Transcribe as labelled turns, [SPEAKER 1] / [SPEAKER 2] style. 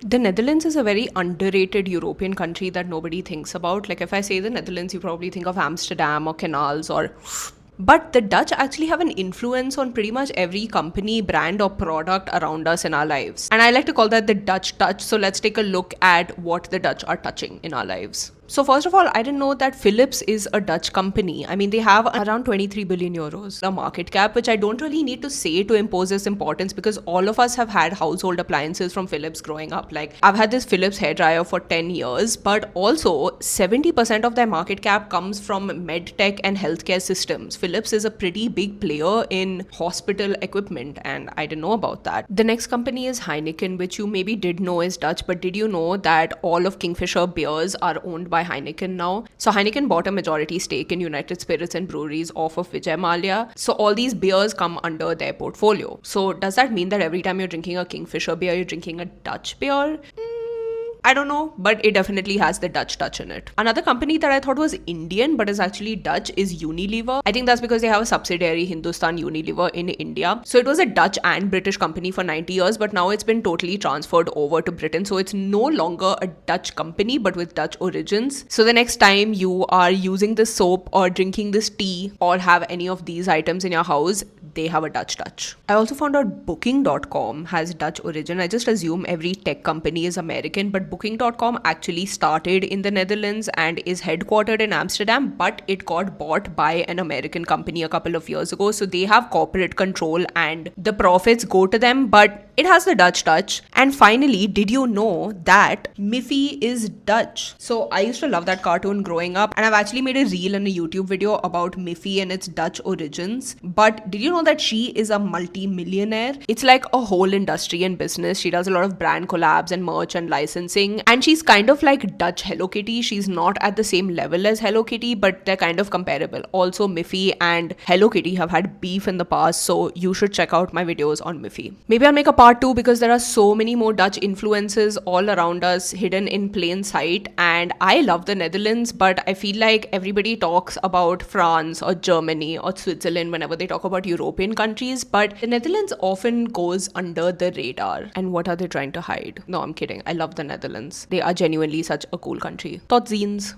[SPEAKER 1] The Netherlands is a very underrated European country that nobody thinks about. Like, if I say the Netherlands, you probably think of Amsterdam or canals or. But the Dutch actually have an influence on pretty much every company, brand, or product around us in our lives. And I like to call that the Dutch touch. So let's take a look at what the Dutch are touching in our lives. So first of all, I didn't know that Philips is a Dutch company. I mean, they have around 23 billion euros, a market cap, which I don't really need to say to impose this importance because all of us have had household appliances from Philips growing up. Like, I've had this Philips hairdryer for 10 years, but also 70% of their market cap comes from medtech and healthcare systems. Philips is a pretty big player in hospital equipment, and I didn't know about that. The next company is Heineken, which you maybe did know is Dutch, but did you know that all of Kingfisher beers are owned by Heineken now? So Heineken bought a majority stake in United Spirits and Breweries off of Vijay Mallya. So all these beers come under their portfolio. So does that mean that every time you're drinking a Kingfisher beer, you're drinking a Dutch beer? I don't know, but it definitely has the Dutch touch in it. Another company that I thought was Indian but is actually Dutch is Unilever. I think that's because they have a subsidiary, Hindustan Unilever, in India. So it was a Dutch and British company for 90 years, but now it's been totally transferred over to Britain. So it's no longer a Dutch company but with Dutch origins. So the next time you are using this soap or drinking this tea or have any of these items in your house, they have a Dutch touch. I also found out Booking.com has Dutch origin. I just assume every tech company is American, but Booking.com actually started in the Netherlands and is headquartered in Amsterdam, but it got bought by an American company a couple of years ago. So they have corporate control and the profits go to them, but it has the Dutch touch. And finally, did you know that Miffy is Dutch? So I used to love that cartoon growing up, and I've actually made a reel and a YouTube video about Miffy and its Dutch origins. But did you know that she is a multi-millionaire? It's like a whole industry and business. She does a lot of brand collabs and merch and licensing, and she's kind of like Dutch Hello Kitty. She's not at the same level as Hello Kitty, but they're kind of comparable. Also, Miffy and Hello Kitty have had beef in the past, so you should check out my videos on Miffy. Maybe I'll make a part 2 because there are so many more Dutch influences all around us hidden in plain sight. And I love the Netherlands, but I feel like everybody talks about France or Germany or Switzerland whenever they talk about European countries, but the Netherlands often goes under the radar. And what are they trying to hide? No, I'm kidding. I love the Netherlands. They are genuinely such a cool country. Tot ziens.